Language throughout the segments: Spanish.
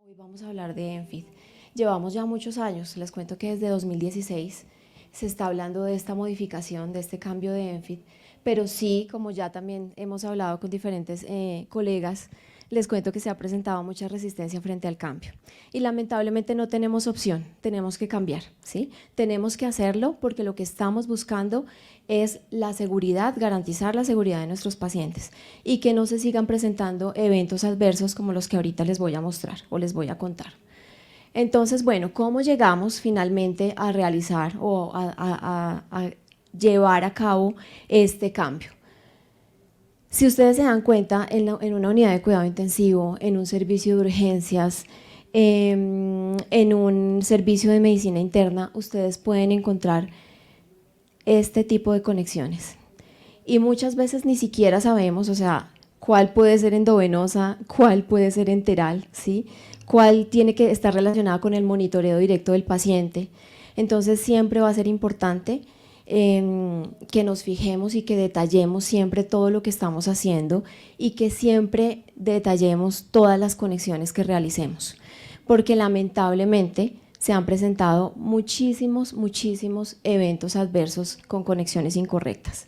Hoy vamos a hablar de ENFIT. Llevamos ya muchos años, les cuento que desde 2016 se está hablando de esta modificación, de este cambio de ENFIT, pero sí, como ya también hemos hablado con diferentes colegas, les cuento que se ha presentado mucha resistencia frente al cambio. Y lamentablemente no tenemos opción, tenemos que cambiar, ¿sí? Tenemos que hacerlo porque lo que estamos buscando es la seguridad, garantizar la seguridad de nuestros pacientes y que no se sigan presentando eventos adversos como los que ahorita les voy a mostrar o les voy a contar. Entonces, bueno, ¿cómo llegamos finalmente a realizar o a llevar a cabo este cambio? Si ustedes se dan cuenta, en una unidad de cuidado intensivo, en un servicio de urgencias, en un servicio de medicina interna, ustedes pueden encontrar este tipo de conexiones. Y muchas veces ni siquiera sabemos, o sea, cuál puede ser endovenosa, cuál puede ser enteral, ¿sí? Cuál tiene que estar relacionada con el monitoreo directo del paciente. Entonces siempre va a ser importante que nos fijemos y que detallemos siempre todo lo que estamos haciendo y que siempre detallemos todas las conexiones que realicemos, porque lamentablemente se han presentado muchísimos eventos adversos con conexiones incorrectas.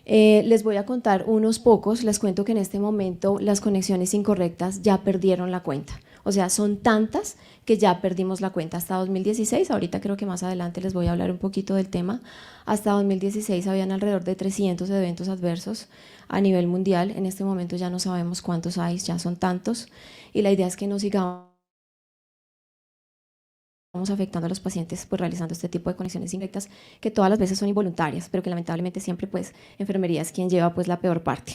Les voy a contar unos pocos, les cuento que en este momento las conexiones incorrectas ya perdieron la cuenta, o sea, son tantas que ya perdimos la cuenta hasta 2016, ahorita creo que más adelante les voy a hablar un poquito del tema. Hasta 2016 habían alrededor de 300 eventos adversos a nivel mundial, en este momento ya no sabemos cuántos hay, ya son tantos, y la idea es que no sigamos afectando a los pacientes pues realizando este tipo de conexiones indirectas que todas las veces son involuntarias, pero que lamentablemente siempre pues enfermería es quien lleva pues la peor parte.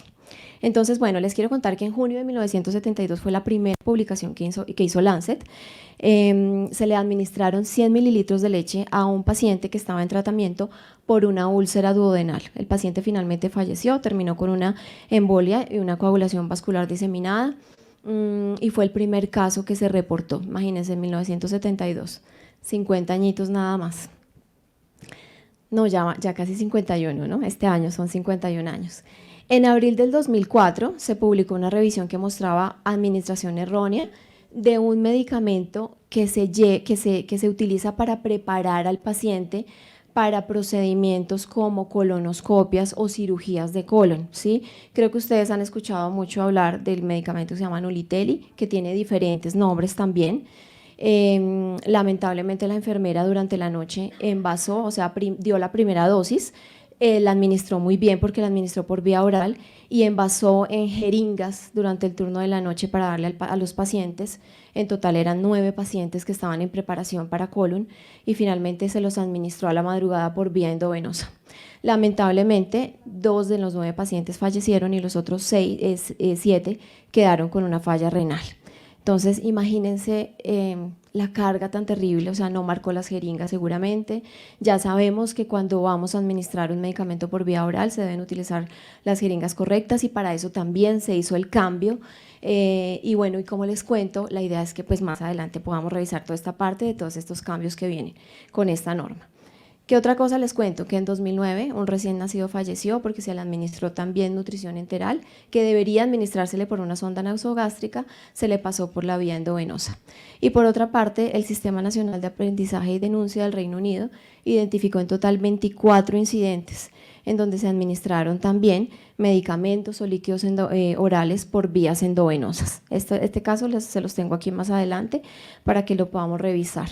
Entonces, bueno, les quiero contar que en junio de 1972 fue la primera publicación que hizo Lancet. Se le administraron 100 mililitros de leche a un paciente que estaba en tratamiento por una úlcera duodenal. El paciente finalmente falleció, terminó con una embolia y una coagulación vascular diseminada. Y fue el primer caso que se reportó, imagínense, en 1972, 50 añitos nada más. No, ya casi 51, ¿no? Este año son 51 años. En abril del 2004 se publicó una revisión que mostraba administración errónea de un medicamento que se utiliza para preparar al paciente para procedimientos como colonoscopias o cirugías de colon, ¿sí? Creo que ustedes han escuchado mucho hablar del medicamento que se llama Nuliteli, que tiene diferentes nombres también. Lamentablemente la enfermera durante la noche envasó, o sea, dio la primera dosis, la administró muy bien porque la administró por vía oral y envasó en jeringas durante el turno de la noche para darle a los pacientes. En total eran 9 pacientes que estaban en preparación para colon y finalmente se los administró a la madrugada por vía endovenosa. Lamentablemente, 2 de los 9 pacientes fallecieron y los otros 7 quedaron con una falla renal. Entonces, imagínense la carga tan terrible, o sea, no marcó las jeringas seguramente. Ya sabemos que cuando vamos a administrar un medicamento por vía oral se deben utilizar las jeringas correctas y para eso también se hizo el cambio. Y bueno, y como les cuento, la idea es que pues más adelante podamos revisar toda esta parte de todos estos cambios que vienen con esta norma. ¿Qué otra cosa les cuento? Que en 2009 un recién nacido falleció porque se le administró también nutrición enteral, que debería administrársele por una sonda nasogástrica, se le pasó por la vía endovenosa. Y por otra parte, el Sistema Nacional de Aprendizaje y Denuncia del Reino Unido identificó en total 24 incidentes en donde se administraron también medicamentos o líquidos orales por vías endovenosas. Este caso se los tengo aquí más adelante para que lo podamos revisar.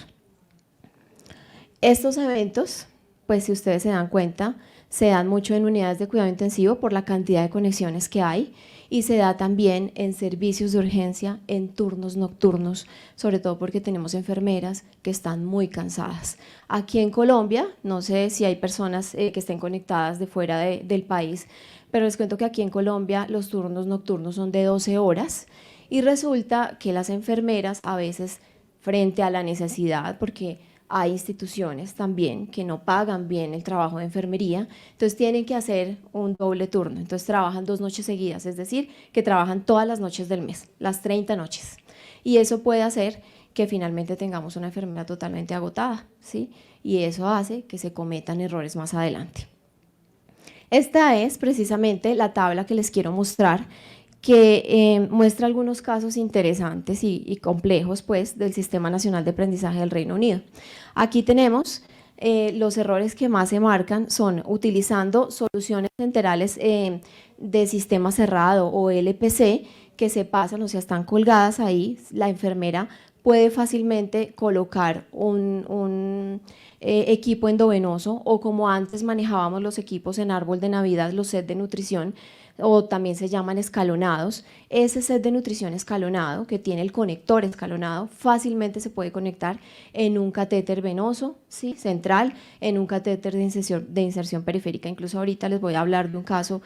Estos eventos, pues si ustedes se dan cuenta, se dan mucho en unidades de cuidado intensivo por la cantidad de conexiones que hay y se da también en servicios de urgencia, en turnos nocturnos, sobre todo porque tenemos enfermeras que están muy cansadas. Aquí en Colombia, no sé si hay personas que estén conectadas de fuera del país, pero les cuento que aquí en Colombia los turnos nocturnos son de 12 horas y resulta que las enfermeras a veces frente a la necesidad, porque hay instituciones también que no pagan bien el trabajo de enfermería, entonces tienen que hacer un doble turno, entonces trabajan 2 noches seguidas, es decir, que trabajan todas las noches del mes, las 30 noches, y eso puede hacer que finalmente tengamos una enfermera totalmente agotada, ¿sí? Y eso hace que se cometan errores más adelante. Esta es precisamente la tabla que les quiero mostrar que muestra algunos casos interesantes y complejos pues, del Sistema Nacional de Aprendizaje del Reino Unido. Aquí tenemos los errores que más se marcan son utilizando soluciones enterales de sistema cerrado o LPC que se pasan, o sea, están colgadas ahí. La enfermera puede fácilmente colocar un equipo endovenoso o como antes manejábamos los equipos en árbol de Navidad, los sets de nutrición, o también se llaman escalonados. Ese set de nutrición escalonado que tiene el conector escalonado fácilmente se puede conectar en un catéter venoso, ¿sí? Central, en un catéter de inserción periférica. Incluso ahorita les voy a hablar de un caso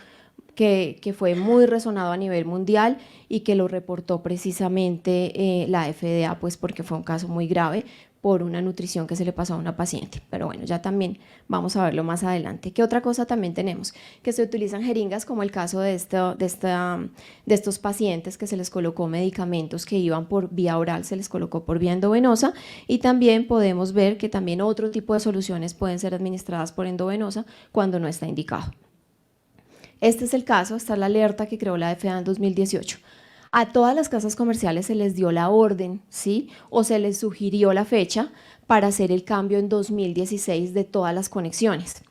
que fue muy resonado a nivel mundial y que lo reportó precisamente la FDA, pues porque fue un caso muy grave por una nutrición que se le pasó a una paciente. Pero bueno, ya también vamos a verlo más adelante. ¿Qué otra cosa también tenemos? Que se utilizan jeringas, como el caso de estos pacientes que se les colocó medicamentos que iban por vía oral, se les colocó por vía endovenosa, y también podemos ver que también otro tipo de soluciones pueden ser administradas por endovenosa cuando no está indicado. Este es el caso, esta es la alerta que creó la FDA en 2018. A todas las casas comerciales se les dio la orden, ¿sí? O se les sugirió la fecha para hacer el cambio en 2016 de todas las conexiones.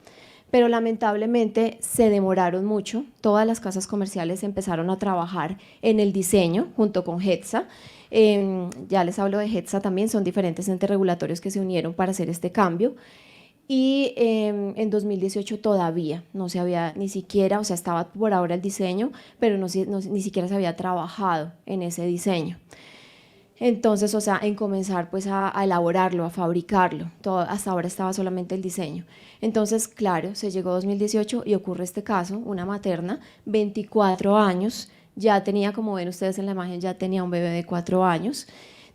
Pero lamentablemente se demoraron mucho. Todas las casas comerciales empezaron a trabajar en el diseño junto con HETSA. Ya les hablo de HETSA también, son diferentes entes regulatorios que se unieron para hacer este cambio. Y en 2018 todavía no se había ni siquiera, o sea, estaba por ahora el diseño, pero ni siquiera se había trabajado en ese diseño. Entonces, o sea, en comenzar pues a elaborarlo, a fabricarlo, hasta ahora estaba solamente el diseño. Entonces, claro, se llegó 2018 y ocurre este caso, una materna, 24 años, ya tenía, como ven ustedes en la imagen, ya tenía un bebé de 4 años,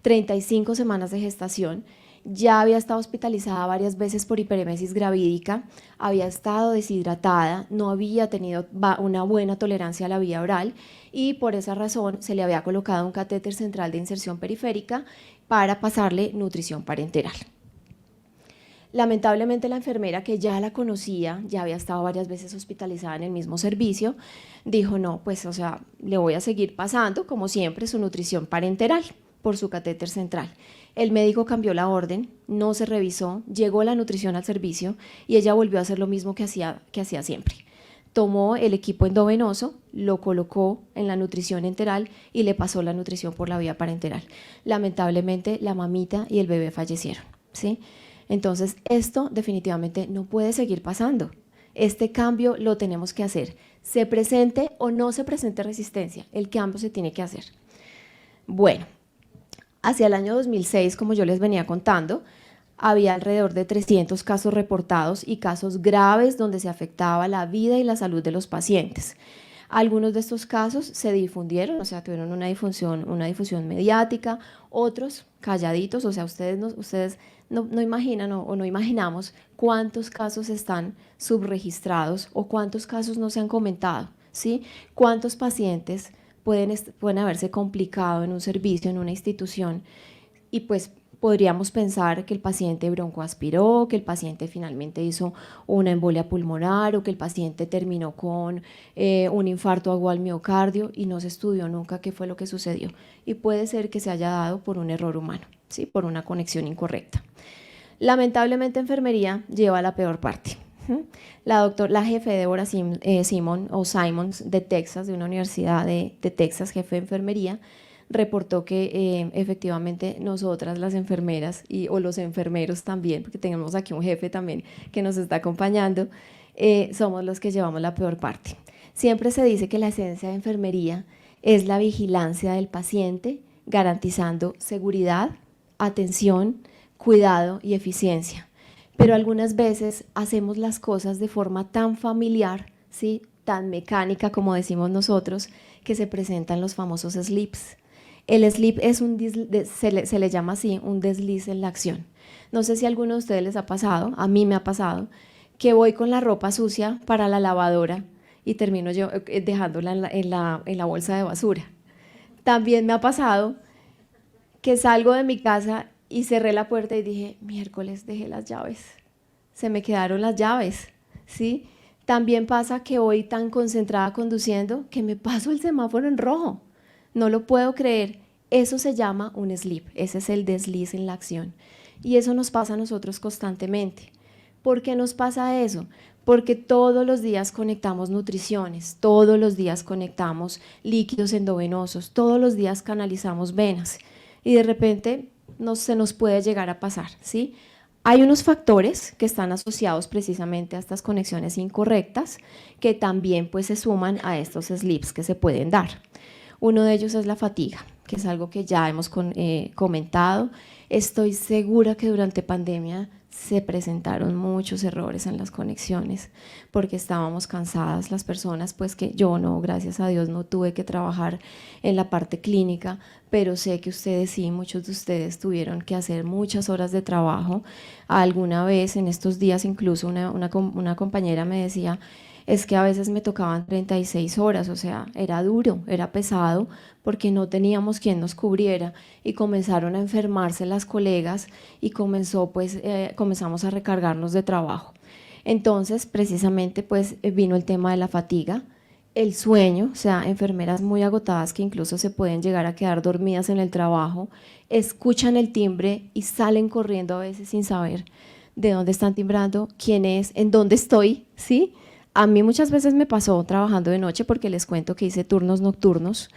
35 semanas de gestación, ya había estado hospitalizada varias veces por hiperemesis gravídica, había estado deshidratada, no había tenido una buena tolerancia a la vía oral y por esa razón se le había colocado un catéter central de inserción periférica para pasarle nutrición parenteral. Lamentablemente la enfermera, que ya la conocía, ya había estado varias veces hospitalizada en el mismo servicio, dijo no, pues o sea, le voy a seguir pasando como siempre su nutrición parenteral por su catéter central. El médico cambió la orden, no se revisó, llegó la nutrición al servicio y ella volvió a hacer lo mismo que hacía siempre. Tomó el equipo endovenoso, lo colocó en la nutrición enteral y le pasó la nutrición por la vía parenteral. Lamentablemente la mamita y el bebé fallecieron, ¿sí? Entonces esto definitivamente no puede seguir pasando. Este cambio lo tenemos que hacer. Se presente o no se presente resistencia, el cambio se tiene que hacer. Bueno, hacia el año 2006, como yo les venía contando, había alrededor de 300 casos reportados y casos graves donde se afectaba la vida y la salud de los pacientes. Algunos de estos casos se difundieron, o sea, tuvieron una difusión mediática, otros calladitos, o sea, ustedes no imaginan o no imaginamos cuántos casos están subregistrados o cuántos casos no se han comentado, ¿sí? Cuántos pacientes pueden haberse complicado en un servicio, en una institución, y pues podríamos pensar que el paciente broncoaspiró, que el paciente finalmente hizo una embolia pulmonar o que el paciente terminó con un infarto agudo al miocardio y no se estudió nunca qué fue lo que sucedió. Y puede ser que se haya dado por un error humano, ¿sí? Por una conexión incorrecta. Lamentablemente enfermería lleva la peor parte. La jefe Débora Simons de Texas, de una universidad de Texas, jefe de enfermería, reportó que efectivamente nosotras las enfermeras o los enfermeros también, porque tenemos aquí un jefe también que nos está acompañando, somos los que llevamos la peor parte. Siempre se dice que la esencia de enfermería es la vigilancia del paciente, garantizando seguridad, atención, cuidado y eficiencia. Pero algunas veces hacemos las cosas de forma tan familiar, ¿sí? Tan mecánica como decimos nosotros, que se presentan los famosos slips. El slip es se le llama así, un desliz en la acción. No sé si a alguno de ustedes les ha pasado, a mí me ha pasado, que voy con la ropa sucia para la lavadora y termino yo dejándola en la bolsa de basura. También me ha pasado que salgo de mi casa y cerré la puerta y dije, miércoles, dejé las llaves. Se me quedaron las llaves, ¿sí? También pasa que voy tan concentrada conduciendo que me paso el semáforo en rojo. No lo puedo creer. Eso se llama un slip, ese es el desliz en la acción. Y eso nos pasa a nosotros constantemente. ¿Por qué nos pasa eso? Porque todos los días conectamos nutriciones, todos los días conectamos líquidos endovenosos, todos los días canalizamos venas y de repente se nos puede llegar a pasar, ¿sí? Hay unos factores que están asociados precisamente a estas conexiones incorrectas que también pues se suman a estos slips que se pueden dar. Uno de ellos es la fatiga, que es algo que ya hemos comentado. Estoy segura que durante pandemia se presentaron muchos errores en las conexiones porque estábamos cansadas las personas, pues que yo no, gracias a Dios, no tuve que trabajar en la parte clínica, pero sé que ustedes sí, muchos de ustedes tuvieron que hacer muchas horas de trabajo. Alguna vez en estos días incluso una compañera me decía, es que a veces me tocaban 36 horas, o sea, era duro, era pesado, porque no teníamos quien nos cubriera y comenzaron a enfermarse las colegas y comenzamos a recargarnos de trabajo. Entonces, precisamente, pues vino el tema de la fatiga, el sueño, o sea, enfermeras muy agotadas que incluso se pueden llegar a quedar dormidas en el trabajo, escuchan el timbre y salen corriendo a veces sin saber de dónde están timbrando, quién es, en dónde estoy, ¿sí? A mí muchas veces me pasó trabajando de noche porque les cuento que hice turnos nocturnos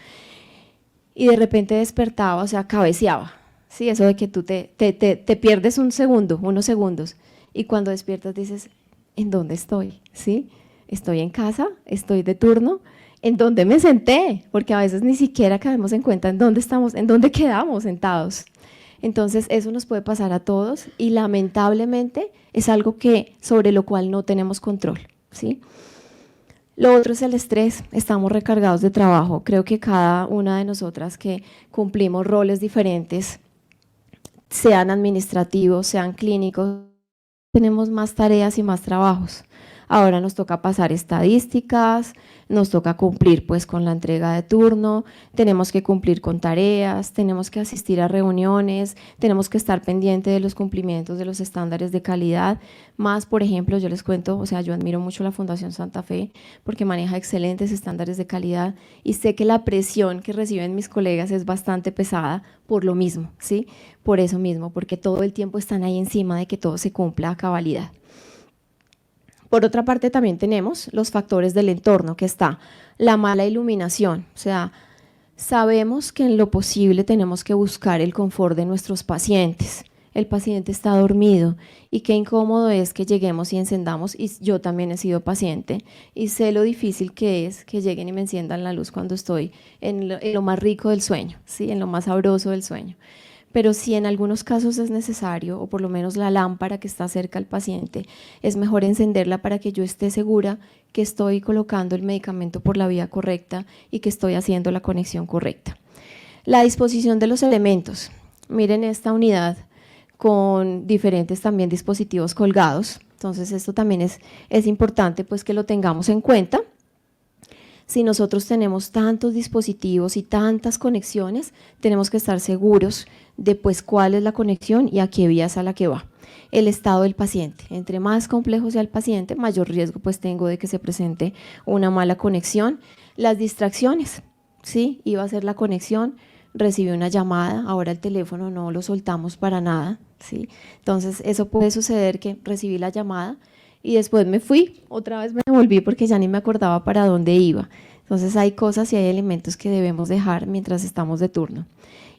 y de repente despertaba, o sea, cabeceaba, ¿sí? Eso de que tú te pierdes un segundo, unos segundos y cuando despiertas dices, ¿en dónde estoy? ¿Sí? ¿Estoy en casa? ¿Estoy de turno? ¿En dónde me senté? Porque a veces ni siquiera caemos en cuenta en dónde estamos, en dónde quedamos sentados. Entonces eso nos puede pasar a todos y lamentablemente es algo sobre lo cual no tenemos control, ¿sí? Lo otro es el estrés, estamos recargados de trabajo. Creo que cada una de nosotras que cumplimos roles diferentes, sean administrativos, sean clínicos, tenemos más tareas y más trabajos. Ahora nos toca pasar estadísticas, nos toca cumplir pues con la entrega de turno, tenemos que cumplir con tareas, tenemos que asistir a reuniones, tenemos que estar pendiente de los cumplimientos de los estándares de calidad, más por ejemplo, yo les cuento, o sea, yo admiro mucho la Fundación Santa Fe porque maneja excelentes estándares de calidad y sé que la presión que reciben mis colegas es bastante pesada por lo mismo, ¿sí? Por eso mismo, porque todo el tiempo están ahí encima de que todo se cumpla a cabalidad. Por otra parte, también tenemos los factores del entorno, que está la mala iluminación, o sea, sabemos que en lo posible tenemos que buscar el confort de nuestros pacientes. El paciente está dormido y qué incómodo es que lleguemos y encendamos, y yo también he sido paciente y sé lo difícil que es que lleguen y me enciendan la luz cuando estoy en lo más rico del sueño, ¿sí? En lo más sabroso del sueño. Pero si en algunos casos es necesario, o por lo menos la lámpara que está cerca al paciente, es mejor encenderla para que yo esté segura que estoy colocando el medicamento por la vía correcta y que estoy haciendo la conexión correcta. La disposición de los elementos. Miren esta unidad con diferentes también dispositivos colgados. Entonces esto también es importante pues que lo tengamos en cuenta. Si nosotros tenemos tantos dispositivos y tantas conexiones, tenemos que estar seguros de pues cuál es la conexión y a qué vía es a la que va. El estado del paciente, entre más complejo sea el paciente, mayor riesgo pues tengo de que se presente una mala conexión. Las distracciones, ¿sí? Iba a ser la conexión, recibí una llamada, ahora el teléfono no lo soltamos para nada, ¿sí? Entonces eso puede suceder que recibí la llamada, y después me fui, otra vez me devolví porque ya ni me acordaba para dónde iba. Entonces hay cosas y hay elementos que debemos dejar mientras estamos de turno.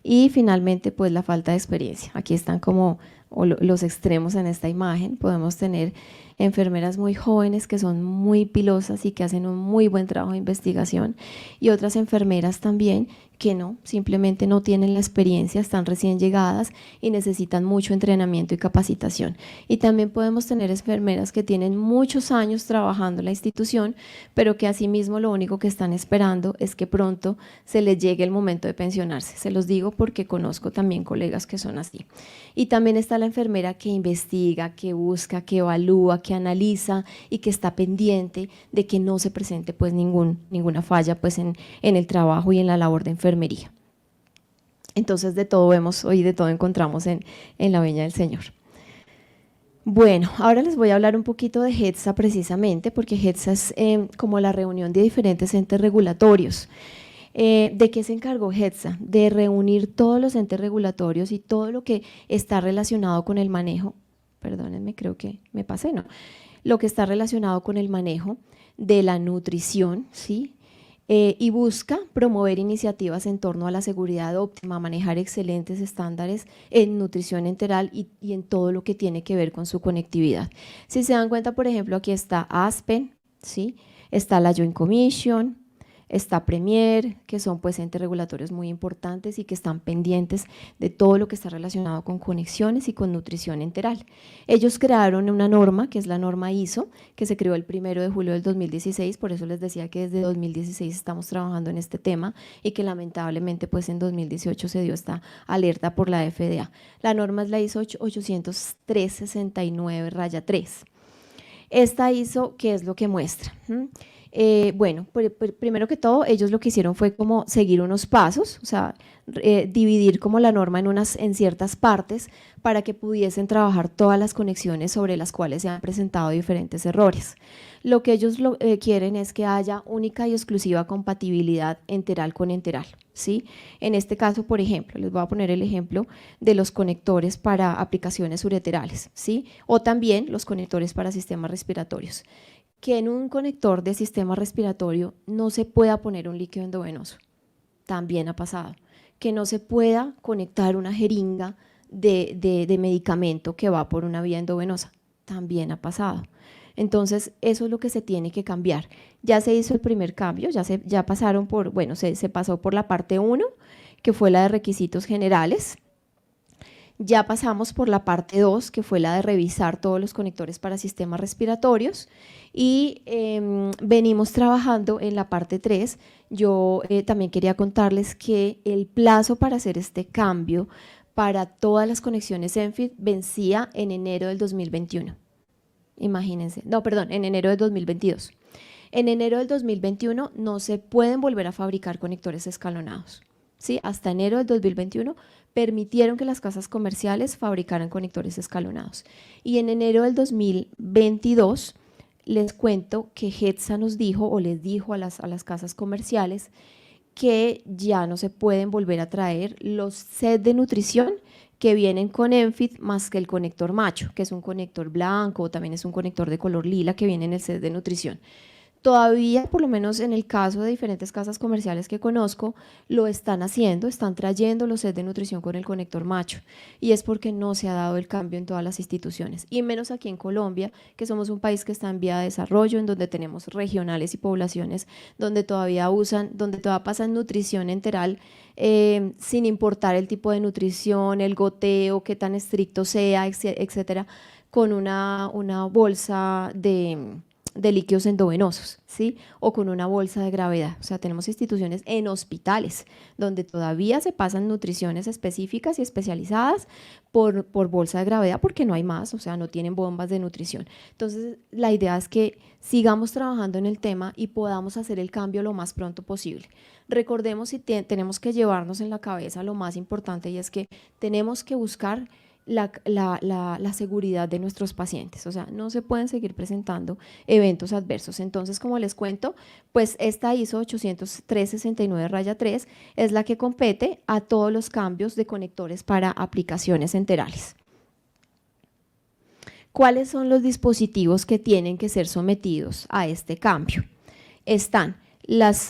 Y finalmente, pues la falta de experiencia. Aquí están como los extremos en esta imagen. Podemos tener enfermeras muy jóvenes que son muy pilosas y que hacen un muy buen trabajo de investigación, y otras enfermeras también que no, simplemente no tienen la experiencia, están recién llegadas y necesitan mucho entrenamiento y capacitación. Y también podemos tener enfermeras que tienen muchos años trabajando en la institución, pero que asimismo lo único que están esperando es que pronto se les llegue el momento de pensionarse. Se los digo porque conozco también colegas que son así. Y también está la enfermera que investiga, que busca, que evalúa, que analiza y que está pendiente de que no se presente pues ninguna falla pues en el trabajo y en la labor de enfermería. Entonces de todo vemos, hoy de todo encontramos en la Viña del Señor. Bueno, ahora les voy a hablar un poquito de HETSA precisamente, porque HETSA es como la reunión de diferentes entes regulatorios. ¿De qué se encargó HETSA? De reunir todos los entes regulatorios y todo lo que está relacionado con el manejo, perdónenme, creo que me pasé, ¿no? Lo que está relacionado con el manejo de la nutrición, ¿sí? Y busca promover iniciativas en torno a la seguridad óptima, manejar excelentes estándares en nutrición enteral y en todo lo que tiene que ver con su conectividad. Si se dan cuenta, por ejemplo, aquí está Aspen, ¿sí? Está la Joint Commission, está Premier, que son pues entes regulatorios muy importantes y que están pendientes de todo lo que está relacionado con conexiones y con nutrición enteral. Ellos crearon una norma, que es la norma ISO, que se creó el 1 de julio del 2016, por eso les decía que desde 2016 estamos trabajando en este tema y que lamentablemente pues en 2018 se dio esta alerta por la FDA. La norma es la ISO 80369-3. Esta ISO, ¿qué es lo que muestra? Bueno, primero que todo, ellos lo que hicieron fue como seguir unos pasos, o sea, dividir como la norma en ciertas partes para que pudiesen trabajar todas las conexiones sobre las cuales se han presentado diferentes errores. Lo que ellos quieren es que haya única y exclusiva compatibilidad enteral con enteral, ¿sí? En este caso, por ejemplo, les voy a poner el ejemplo de los conectores para aplicaciones ureterales, ¿sí? O también los conectores para sistemas respiratorios. Que en un conector de sistema respiratorio no se pueda poner un líquido endovenoso, también ha pasado. Que no se pueda conectar una jeringa de medicamento que va por una vía endovenosa, también ha pasado. Entonces, eso es lo que se tiene que cambiar. Ya se hizo el primer cambio, ya pasaron por, bueno, se pasó por la parte 1, que fue la de requisitos generales. Ya pasamos por la parte 2, que fue la de revisar todos los conectores para sistemas respiratorios, y venimos trabajando en la parte 3. Yo también quería contarles que el plazo para hacer este cambio para todas las conexiones ENFIT vencía en enero del 2021. Imagínense, no, perdón, en enero del 2022. En enero del 2021 no se pueden volver a fabricar conectores escalonados. ¿Sí? Hasta enero del 2021 permitieron que las casas comerciales fabricaran conectores escalonados. Y en enero del 2022 les cuento que HETSA nos dijo o les dijo a las casas comerciales que ya no se pueden volver a traer los sets de nutrición que vienen con ENFIT más que el conector macho, que es un conector blanco o también es un conector de color lila que viene en el set de nutrición. Todavía, por lo menos en el caso de diferentes casas comerciales que conozco, lo están haciendo, están trayendo los sets de nutrición con el conector macho, y es porque no se ha dado el cambio en todas las instituciones, y menos aquí en Colombia, que somos un país que está en vía de desarrollo, en donde tenemos regionales y poblaciones donde todavía pasan nutrición enteral, sin importar el tipo de nutrición, el goteo, qué tan estricto sea, etcétera, con una bolsa de líquidos endovenosos, ¿sí? O con una bolsa de gravedad. O sea, tenemos instituciones en hospitales donde todavía se pasan nutriciones específicas y especializadas por bolsa de gravedad porque no hay más, o sea, no tienen bombas de nutrición. Entonces, la idea es que sigamos trabajando en el tema y podamos hacer el cambio lo más pronto posible. Recordemos y tenemos que llevarnos en la cabeza lo más importante, y es que tenemos que buscar la seguridad de nuestros pacientes. O sea, no se pueden seguir presentando eventos adversos. Entonces, como les cuento, pues esta ISO 80369-3 es la que compete a todos los cambios de conectores para aplicaciones enterales. ¿Cuáles son los dispositivos que tienen que ser sometidos a este cambio? Están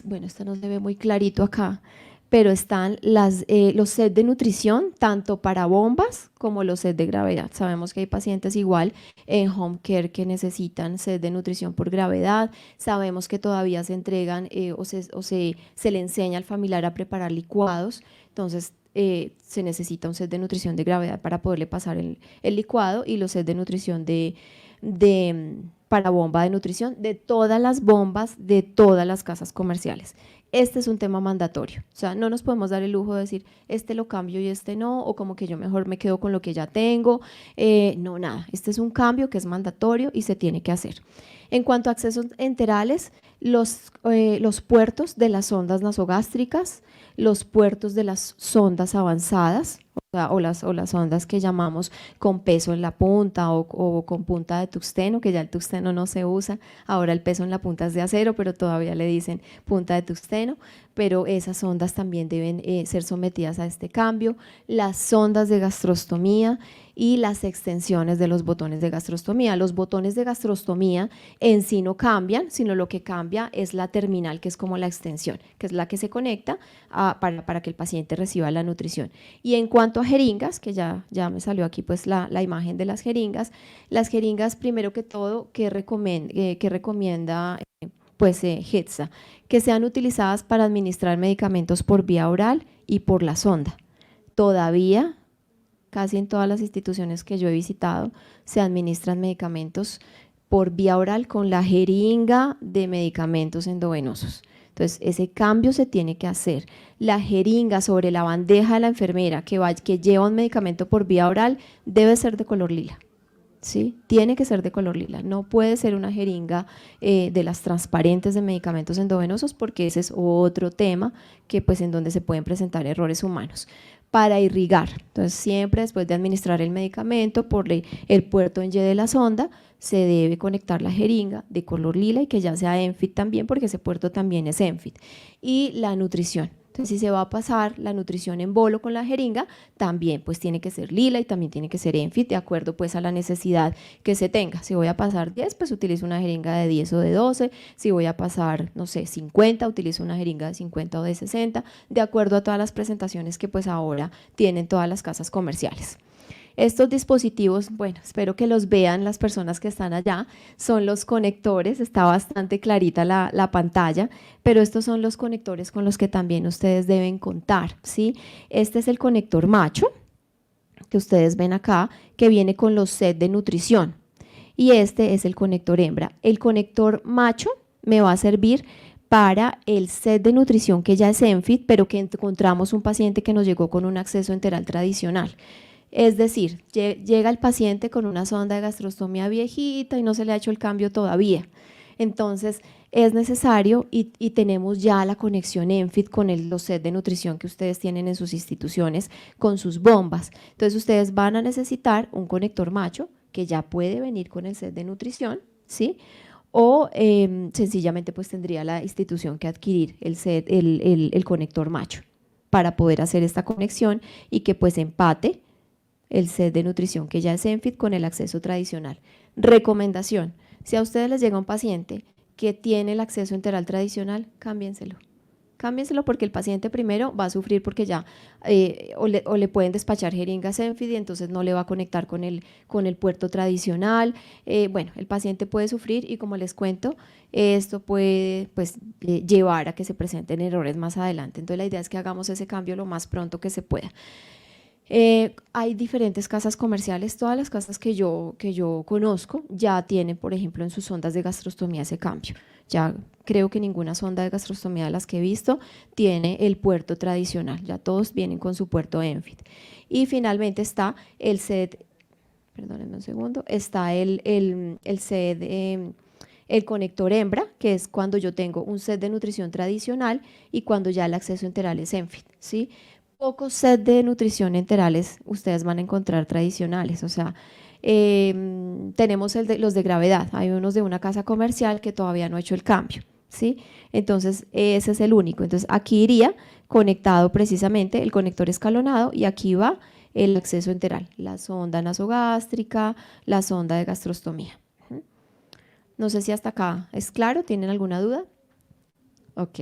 bueno, esta no se ve muy clarito acá, pero están los sets de nutrición, tanto para bombas como los sets de gravedad. Sabemos que hay pacientes igual en home care que necesitan sets de nutrición por gravedad. Sabemos que todavía se entregan se le enseña al familiar a preparar licuados. Entonces, se necesita un set de nutrición de gravedad para poderle pasar el licuado, y los sets de nutrición para bomba de nutrición de todas las bombas de todas las casas comerciales. este es un tema mandatorio. O sea, no nos podemos dar el lujo de decir, este lo cambio y este no, o como que yo mejor me quedo con lo que ya tengo. No, nada, este es un cambio que es mandatorio y se tiene que hacer. En cuanto a accesos enterales, los puertos de las sondas nasogástricas, los puertos de las sondas avanzadas, o las sondas que llamamos con peso en la punta o con punta de tuxteno, que ya el tuxteno no se usa, ahora el peso en la punta es de acero, pero todavía le dicen punta de tuxteno, pero esas sondas también deben ser sometidas a este cambio, las sondas de gastrostomía y las extensiones de los botones de gastrostomía. Los botones de gastrostomía en sí no cambian, sino lo que cambia es la terminal, que es como la extensión, que es la que se conecta para que el paciente reciba la nutrición. Y en cuanto a jeringas, que ya me salió aquí pues la imagen de las jeringas primero que todo, que recomienda pues HETSA, que sean utilizadas para administrar medicamentos por vía oral y por la sonda. Todavía, casi en todas las instituciones que yo he visitado, se administran medicamentos por vía oral con la jeringa de medicamentos endovenosos. Entonces, ese cambio se tiene que hacer. La jeringa sobre la bandeja de la enfermera que lleva un medicamento por vía oral debe ser de color lila. ¿Sí? Tiene que ser de color lila, no puede ser una jeringa de las transparentes de medicamentos endovenosos, porque ese es otro tema que pues en donde se pueden presentar errores humanos. Para irrigar, entonces siempre después de administrar el medicamento por el puerto en Y de la sonda, se debe conectar la jeringa de color lila y que ya sea ENFIT también, porque ese puerto también es ENFIT. Y la nutrición. Entonces, si se va a pasar la nutrición en bolo con la jeringa, también pues tiene que ser lila y también tiene que ser ENFIT, de acuerdo pues a la necesidad que se tenga. Si voy a pasar 10, pues utilizo una jeringa de 10 o de 12. Si voy a pasar, no sé, 50, utilizo una jeringa de 50 o de 60, de acuerdo a todas las presentaciones que pues ahora tienen todas las casas comerciales. Estos dispositivos, bueno, espero que los vean las personas que están allá, son los conectores, está bastante clarita la pantalla, pero estos son los conectores con los que también ustedes deben contar, ¿sí? Este es el conector macho, que ustedes ven acá, que viene con los sets de nutrición, y este es el conector hembra. El conector macho me va a servir para el set de nutrición que ya es ENFIT, pero que encontramos un paciente que nos llegó con un acceso enteral tradicional. Es decir, llega el paciente con una sonda de gastrostomía viejita y no se le ha hecho el cambio todavía. Entonces, es necesario y tenemos ya la conexión ENFIT con los sets de nutrición que ustedes tienen en sus instituciones con sus bombas. Entonces, ustedes van a necesitar un conector macho que ya puede venir con el set de nutrición, ¿sí? O sencillamente pues tendría la institución que adquirir el conector macho para poder hacer esta conexión y que pues empate el set de nutrición que ya es ENFIT con el acceso tradicional. Recomendación, si a ustedes les llega un paciente que tiene el acceso enteral tradicional, cámbienselo. Cámbienselo porque el paciente primero va a sufrir porque ya o le pueden despachar jeringas ENFIT y entonces no le va a conectar con el puerto tradicional. Bueno, el paciente puede sufrir y como les cuento, esto puede pues, llevar a que se presenten errores más adelante. Entonces la idea es que hagamos ese cambio lo más pronto que se pueda. Hay diferentes casas comerciales, todas las casas que yo conozco ya tienen, por ejemplo, en sus sondas de gastrostomía ese cambio. Ya creo que ninguna sonda de gastrostomía de las que he visto tiene el puerto tradicional, ya todos vienen con su puerto ENFIT. Y finalmente está el set, perdónenme un segundo, está el set, el conector hembra, que es cuando yo tengo un set de nutrición tradicional y cuando ya el acceso enteral es ENFIT, ¿sí? Pocos sets de nutrición enterales ustedes van a encontrar tradicionales, o sea, tenemos los de gravedad, hay unos de una casa comercial que todavía no ha hecho el cambio, ¿sí? Entonces, ese es el único. Entonces, aquí iría conectado precisamente el conector escalonado y aquí va el acceso enteral, la sonda nasogástrica, la sonda de gastrostomía. No sé si hasta acá es claro, ¿tienen alguna duda? Ok.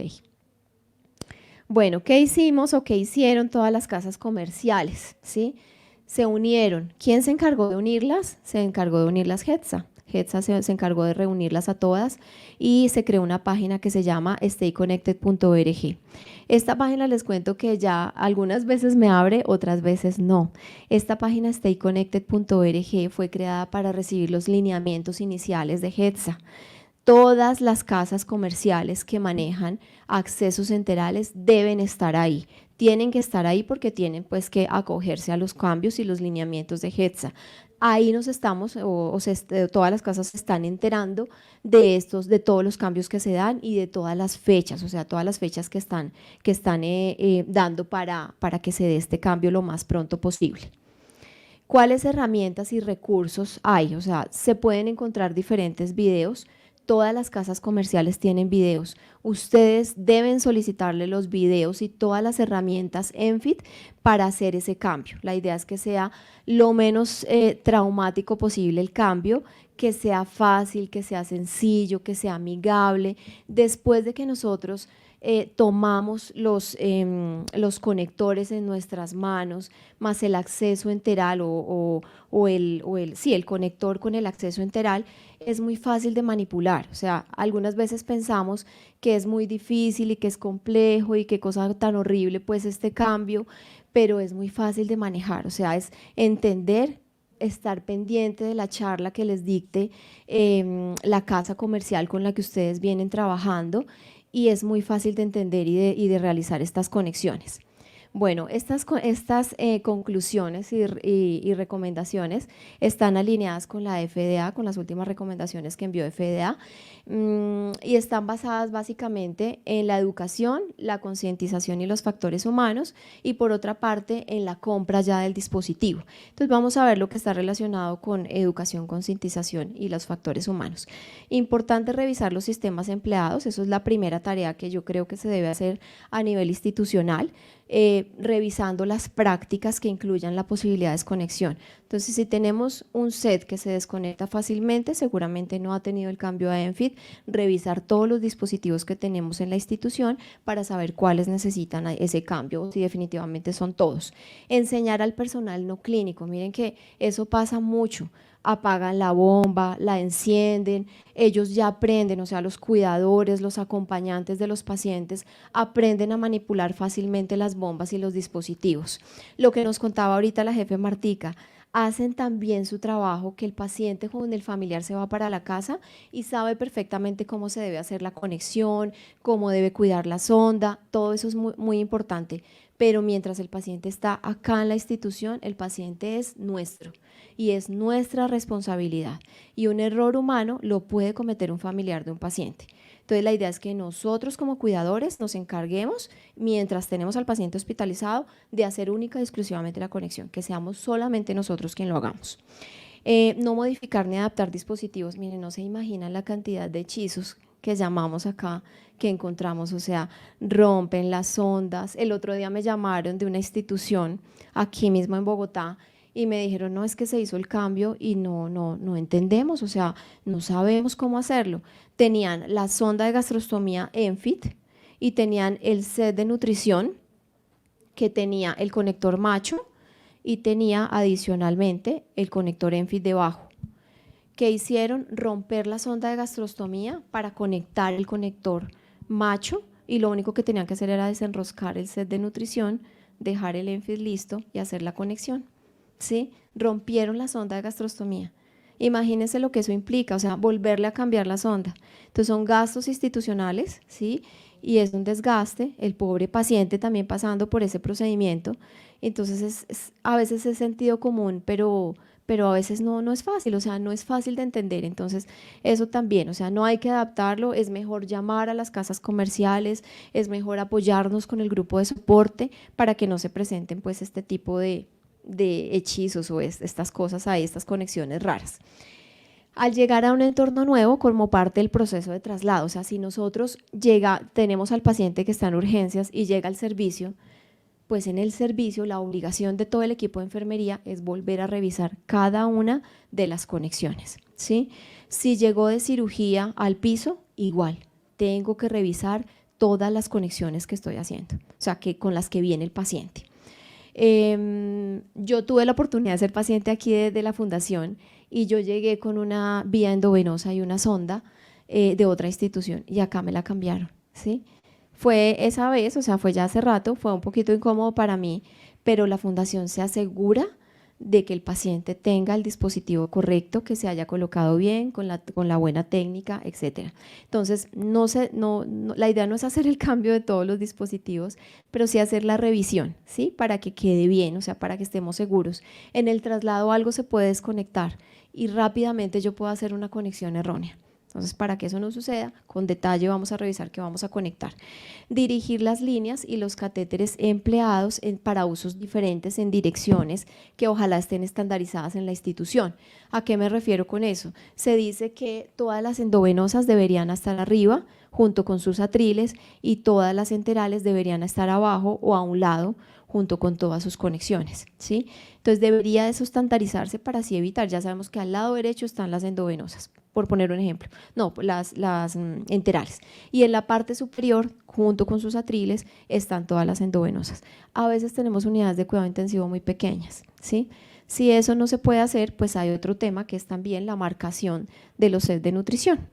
Bueno, ¿qué hicimos o qué hicieron todas las casas comerciales? ¿Sí? Se unieron. ¿Quién se encargó de unirlas? Se encargó de unirlas HETSA. HETSA se encargó de reunirlas a todas y se creó una página que se llama stayconnected.org. Esta página les cuento que ya algunas veces me abre, otras veces no. Esta página stayconnected.org fue creada para recibir los lineamientos iniciales de HETSA. Todas las casas comerciales que manejan accesos enterales deben estar ahí. Tienen que estar ahí porque tienen pues que acogerse a los cambios y los lineamientos de HETSA. Ahí nos estamos, todas las casas se están enterando de todos los cambios que se dan y de todas las fechas, o sea, todas las fechas que están dando para que se dé este cambio lo más pronto posible. ¿Cuáles herramientas y recursos hay? O sea, se pueden encontrar diferentes videos. Todas las casas comerciales tienen videos. Ustedes deben solicitarle los videos y todas las herramientas ENFIT para hacer ese cambio. La idea es que sea lo menos traumático posible el cambio, que sea fácil, que sea sencillo, que sea amigable. Después de que nosotros tomamos los conectores en nuestras manos, más el acceso enteral el conector con el acceso enteral, es muy fácil de manipular. O sea, algunas veces pensamos que es muy difícil y que es complejo y qué cosa tan horrible pues este cambio, pero es muy fácil de manejar. O sea, es entender, estar pendiente de la charla que les dicte la casa comercial con la que ustedes vienen trabajando, y es muy fácil de entender y de realizar estas conexiones. Bueno, estas conclusiones y recomendaciones están alineadas con la FDA, con las últimas recomendaciones que envió FDA, y están basadas básicamente en la educación, la concientización y los factores humanos, y por otra parte en la compra ya del dispositivo. Entonces vamos a ver lo que está relacionado con educación, concientización y los factores humanos. Importante revisar los sistemas empleados, eso es la primera tarea que yo creo que se debe hacer a nivel institucional. Revisando las prácticas que incluyan la posibilidad de desconexión. Entonces, si tenemos un set que se desconecta fácilmente, seguramente no ha tenido el cambio a ENFIT. Revisar todos los dispositivos que tenemos en la institución para saber cuáles necesitan ese cambio o si definitivamente son todos. Enseñar al personal no clínico, miren que eso pasa mucho. Apagan la bomba, la encienden, ellos ya aprenden, o sea, los cuidadores, los acompañantes de los pacientes aprenden a manipular fácilmente las bombas y los dispositivos. Lo que nos contaba ahorita la jefe Martica, hacen también su trabajo, que el paciente con el familiar se va para la casa y sabe perfectamente cómo se debe hacer la conexión, cómo debe cuidar la sonda, todo eso es muy, muy importante. Pero mientras el paciente está acá en la institución, el paciente es nuestro y es nuestra responsabilidad, y un error humano lo puede cometer un familiar de un paciente. Entonces la idea es que nosotros como cuidadores nos encarguemos, mientras tenemos al paciente hospitalizado, de hacer única y exclusivamente la conexión, que seamos solamente nosotros quien lo hagamos. No modificar ni adaptar dispositivos. Miren, no se imaginan la cantidad de hechizos que llamamos acá, que encontramos, o sea, rompen las ondas. El otro día me llamaron de una institución aquí mismo en Bogotá y me dijeron, no, es que se hizo el cambio y no entendemos, o sea, no sabemos cómo hacerlo. Tenían la sonda de gastrostomía ENFIT y tenían el set de nutrición que tenía el conector macho y tenía adicionalmente el conector ENFIT debajo. ¿Qué hicieron? Romper la sonda de gastrostomía para conectar el conector macho, y lo único que tenían que hacer era desenroscar el set de nutrición, dejar el ENFIT listo y hacer la conexión. ¿Sí? Rompieron la sonda de gastrostomía. Imagínense lo que eso implica, o sea, volverle a cambiar la sonda. Entonces son gastos institucionales, ¿sí? Y es un desgaste, el pobre paciente también pasando por ese procedimiento. Entonces a veces es sentido común, pero a veces no es fácil, o sea, no es fácil de entender. Entonces eso también, o sea, no hay que adaptarlo, es mejor llamar a las casas comerciales, es mejor apoyarnos con el grupo de soporte para que no se presenten pues este tipo de hechizos o estas cosas ahí, estas conexiones raras. Al llegar a un entorno nuevo, como parte del proceso de traslado, o sea, si nosotros tenemos al paciente que está en urgencias y llega al servicio, pues en el servicio la obligación de todo el equipo de enfermería es volver a revisar cada una de las conexiones, ¿sí? Si llegó de cirugía al piso, igual, tengo que revisar todas las conexiones que estoy haciendo, o sea, con las que viene el paciente. Yo tuve la oportunidad de ser paciente aquí de la fundación y yo llegué con una vía endovenosa y una sonda de otra institución y acá me la cambiaron, ¿sí? Fue esa vez, o sea, fue ya hace rato, fue un poquito incómodo para mí, pero la fundación se asegura de que el paciente tenga el dispositivo correcto, que se haya colocado bien, con la buena técnica, etcétera. Entonces, la idea no es hacer el cambio de todos los dispositivos, pero sí hacer la revisión, ¿sí? Para que quede bien, o sea, para que estemos seguros. En el traslado algo se puede desconectar y rápidamente yo puedo hacer una conexión errónea. Entonces, para que eso no suceda, con detalle vamos a revisar qué vamos a conectar. Dirigir las líneas y los catéteres empleados para usos diferentes en direcciones que ojalá estén estandarizadas en la institución. ¿A qué me refiero con eso? Se dice que todas las endovenosas deberían estar arriba, junto con sus atriles, y todas las enterales deberían estar abajo o a un lado, junto con todas sus conexiones, ¿sí? Entonces debería eso estandarizarse para así evitar, ya sabemos que al lado derecho están las endovenosas, por poner un ejemplo, no, las enterales, y en la parte superior, junto con sus atriles, están todas las endovenosas. A veces tenemos unidades de cuidado intensivo muy pequeñas, ¿sí? Si eso no se puede hacer, pues hay otro tema que es también la marcación de los sets de nutrición.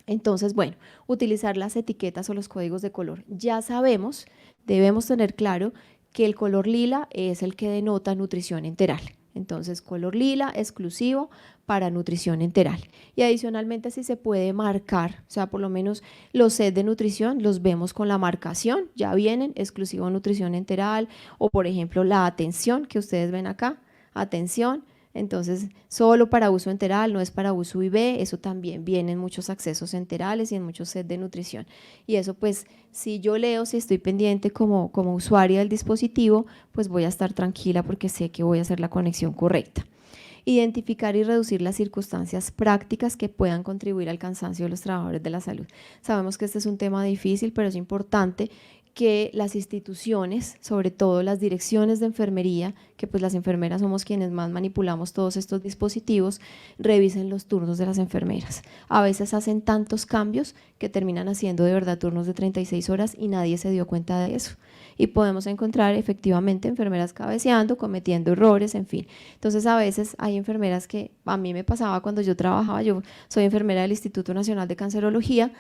Entonces, bueno, utilizar las etiquetas o los códigos de color. Ya sabemos, debemos tener claro que el color lila es el que denota nutrición enteral. Entonces, color lila exclusivo para nutrición enteral. Y adicionalmente, si se puede marcar, o sea, por lo menos los sets de nutrición los vemos con la marcación, ya vienen exclusivo nutrición enteral, o por ejemplo la atención que ustedes ven acá, atención. Entonces, solo para uso enteral, no es para uso IV, eso también viene en muchos accesos enterales y en muchos sets de nutrición. Y eso pues, si yo leo, si estoy pendiente como usuaria del dispositivo, pues voy a estar tranquila porque sé que voy a hacer la conexión correcta. Identificar y reducir las circunstancias prácticas que puedan contribuir al cansancio de los trabajadores de la salud. Sabemos que este es un tema difícil, pero es importante que las instituciones, sobre todo las direcciones de enfermería, que pues las enfermeras somos quienes más manipulamos todos estos dispositivos, revisen los turnos de las enfermeras. A veces hacen tantos cambios que terminan haciendo de verdad turnos de 36 horas y nadie se dio cuenta de eso. Y podemos encontrar efectivamente enfermeras cabeceando, cometiendo errores, en fin. Entonces a veces hay enfermeras que a mí me pasaba cuando yo trabajaba, yo soy enfermera del Instituto Nacional de Cancerología,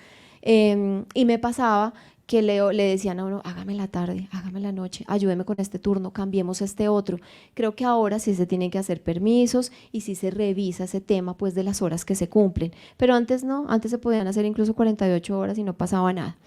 y me pasaba que le decían a uno, hágame la tarde, hágame la noche, ayúdeme con este turno, cambiemos este otro. Creo que ahora sí se tienen que hacer permisos y sí se revisa ese tema pues de las horas que se cumplen, pero antes no, antes se podían hacer incluso 48 horas y no pasaba nada.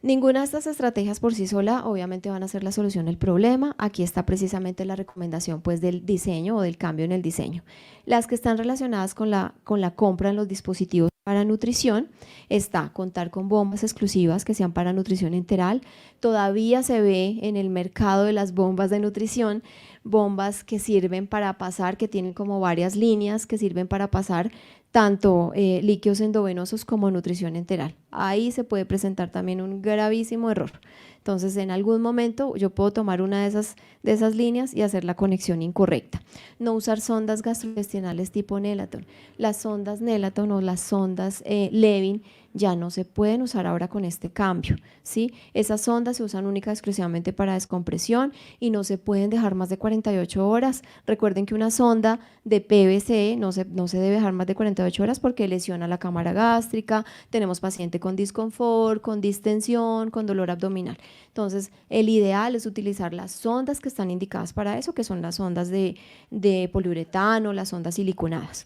Ninguna de estas estrategias por sí sola obviamente van a ser la solución del problema. Aquí está precisamente la recomendación pues del diseño o del cambio en el diseño. Las que están relacionadas con la compra en los dispositivos para nutrición está contar con bombas exclusivas que sean para nutrición enteral. Todavía se ve en el mercado de las bombas de nutrición bombas que sirven para pasar, que tienen como varias líneas que sirven para pasar tanto líquidos endovenosos como nutrición enteral. Ahí se puede presentar también un gravísimo error. Entonces, en algún momento yo puedo tomar una de esas líneas y hacer la conexión incorrecta. No usar sondas gastrointestinales tipo Nelaton. Las sondas Nelaton o las sondas Levin ya no se pueden usar ahora con este cambio, ¿sí? Esas sondas se usan única y exclusivamente para descompresión y no se pueden dejar más de 48 horas. Recuerden que una sonda de PVC no se debe dejar más de 48 horas porque lesiona la cámara gástrica, tenemos paciente con disconfort, con distensión, con dolor abdominal. Entonces, el ideal es utilizar las sondas que están indicadas para eso, que son las sondas de poliuretano, las sondas siliconadas.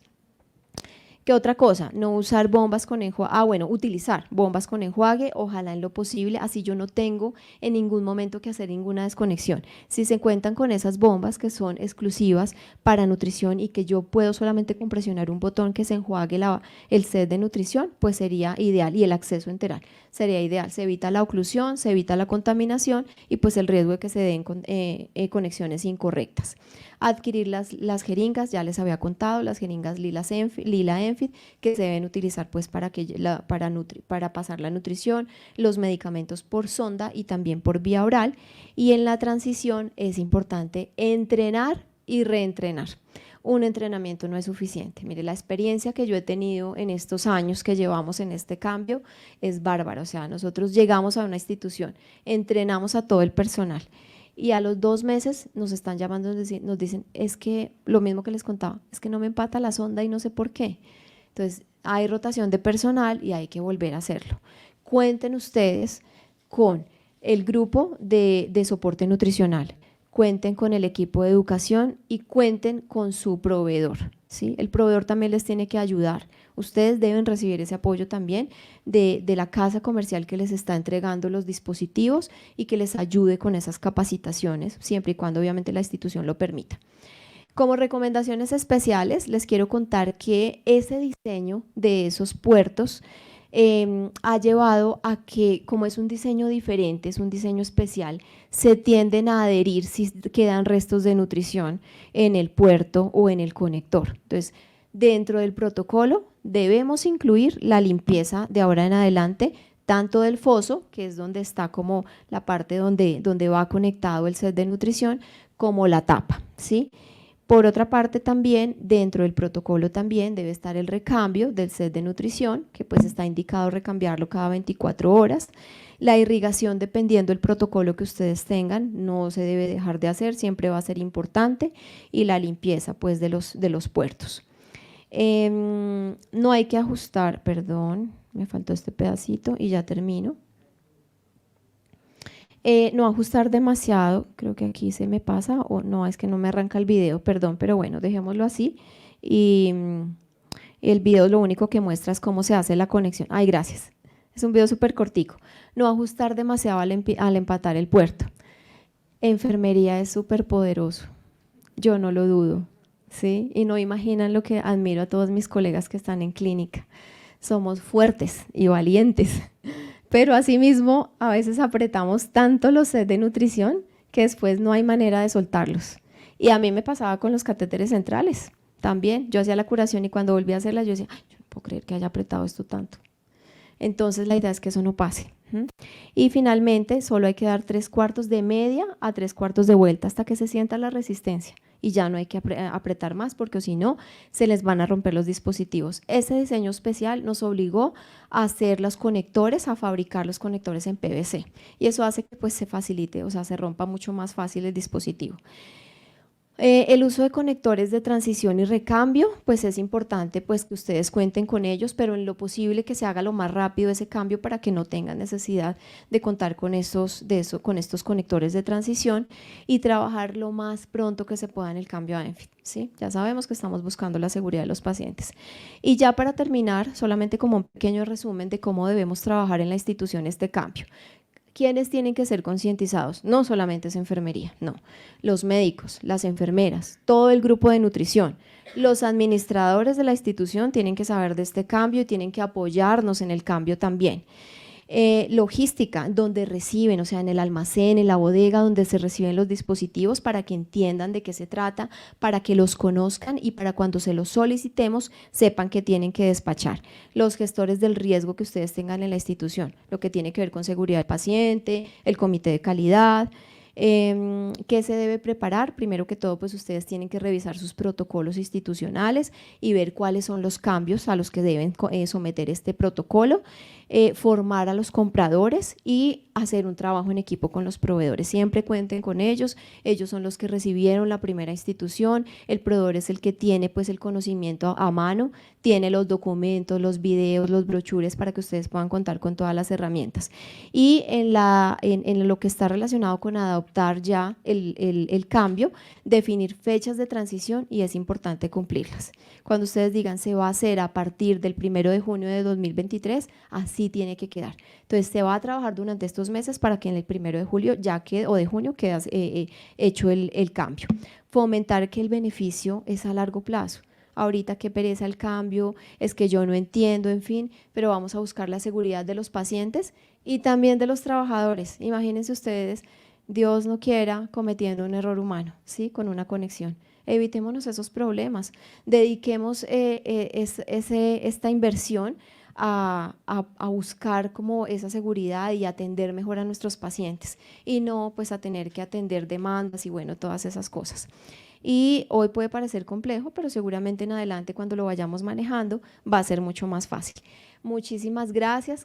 ¿Qué otra cosa? No usar bombas con enjuague, utilizar bombas con enjuague, ojalá en lo posible, así yo no tengo en ningún momento que hacer ninguna desconexión. Si se cuentan con esas bombas que son exclusivas para nutrición y que yo puedo solamente con presionar un botón que se enjuague el set de nutrición, pues sería ideal, y el acceso enteral sería ideal. Se evita la oclusión, se evita la contaminación y pues el riesgo de que se den conexiones incorrectas. Adquirir las jeringas, ya les había contado, las jeringas Lila Enfit, que se deben utilizar pues para pasar la nutrición, los medicamentos por sonda y también por vía oral. Y en la transición es importante entrenar y reentrenar. Un entrenamiento no es suficiente. Mire, la experiencia que yo he tenido en estos años que llevamos en este cambio es bárbara. O sea, nosotros llegamos a una institución, entrenamos a todo el personal y a los 2 meses nos están llamando, nos dicen, es que lo mismo que les contaba, es que no me empata la sonda y no sé por qué. Entonces, hay rotación de personal y hay que volver a hacerlo. Cuenten ustedes con el grupo de soporte nutricional, cuenten con el equipo de educación y cuenten con su proveedor, ¿sí? El proveedor también les tiene que ayudar. Ustedes deben recibir ese apoyo también de la casa comercial que les está entregando los dispositivos y que les ayude con esas capacitaciones, siempre y cuando obviamente la institución lo permita. Como recomendaciones especiales, les quiero contar que ese diseño de esos puertos ha llevado a que, como es un diseño diferente, es un diseño especial, se tienden a adherir si quedan restos de nutrición en el puerto o en el conector. Entonces, dentro del protocolo debemos incluir la limpieza de ahora en adelante, tanto del foso, que es donde está como la parte donde va conectado el set de nutrición, como la tapa, ¿sí? Por otra parte también, dentro del protocolo también debe estar el recambio del set de nutrición, que pues está indicado recambiarlo cada 24 horas. La irrigación, dependiendo del protocolo que ustedes tengan, no se debe dejar de hacer, siempre va a ser importante. Y la limpieza pues de los puertos. No hay que ajustar, perdón, me faltó este pedacito y ya termino. No ajustar demasiado, creo que aquí se me pasa, o no, es que no me arranca el video, perdón, pero bueno, dejémoslo así. Y el video lo único que muestra es cómo se hace la conexión. Ay, gracias. Es un video súper cortico. No ajustar demasiado al empatar el puerto. Enfermería es súper poderoso, yo no lo dudo, ¿sí? Y no imaginan lo que admiro a todos mis colegas que están en clínica. Somos fuertes y valientes. Pero asimismo, a veces apretamos tanto los sets de nutrición que después no hay manera de soltarlos. Y a mí me pasaba con los catéteres centrales también. Yo hacía la curación y cuando volví a hacerla yo decía, ay, yo no puedo creer que haya apretado esto tanto. Entonces la idea es que eso no pase. Y finalmente solo hay que dar 3/4 de media a 3/4 de vuelta hasta que se sienta la resistencia. Y ya no hay que apretar más porque si no se les van a romper los dispositivos. Ese diseño especial nos obligó a hacer los conectores, a fabricar los conectores en PVC. Y eso hace que pues se facilite, o sea, se rompa mucho más fácil el dispositivo. El uso de conectores de transición y recambio, pues es importante pues que ustedes cuenten con ellos, pero en lo posible que se haga lo más rápido ese cambio para que no tengan necesidad de contar con estos conectores de transición y trabajar lo más pronto que se pueda en el cambio a ENFIT, ¿sí? Ya sabemos que estamos buscando la seguridad de los pacientes. Y ya para terminar, solamente como un pequeño resumen de cómo debemos trabajar en la institución este cambio. ¿Quiénes tienen que ser concientizados? No solamente es enfermería, no. Los médicos, las enfermeras, todo el grupo de nutrición, los administradores de la institución tienen que saber de este cambio y tienen que apoyarnos en el cambio también. Logística, donde reciben, o sea, en el almacén, en la bodega, donde se reciben los dispositivos para que entiendan de qué se trata, para que los conozcan y para cuando se los solicitemos sepan que tienen que despachar. Los gestores del riesgo que ustedes tengan en la institución, lo que tiene que ver con seguridad del paciente, el comité de calidad. ¿Qué se debe preparar? Primero que todo, pues ustedes tienen que revisar sus protocolos institucionales y ver cuáles son los cambios a los que deben someter este protocolo, formar a los compradores y hacer un trabajo en equipo con los proveedores. Siempre cuenten con ellos son los que recibieron la primera institución, el proveedor es el que tiene pues el conocimiento a mano, tiene los documentos, los videos, los brochures para que ustedes puedan contar con todas las herramientas. Y en lo que está relacionado con adoptar ya el cambio, definir fechas de transición y es importante cumplirlas. Cuando ustedes digan se va a hacer a partir del 1 de junio de 2023, así tiene que quedar. Entonces se va a trabajar durante estos meses para que en el 1 de julio ya quede, o de junio quede hecho el cambio. Fomentar que el beneficio es a largo plazo. Ahorita qué pereza el cambio, es que yo no entiendo, en fin, pero vamos a buscar la seguridad de los pacientes y también de los trabajadores. Imagínense ustedes, Dios no quiera, cometiendo un error humano, ¿sí? Con una conexión. Evitémonos esos problemas, dediquemos esta inversión a buscar como esa seguridad y atender mejor a nuestros pacientes y no pues a tener que atender demandas y bueno, todas esas cosas. Y hoy puede parecer complejo, pero seguramente en adelante cuando lo vayamos manejando va a ser mucho más fácil. Muchísimas gracias.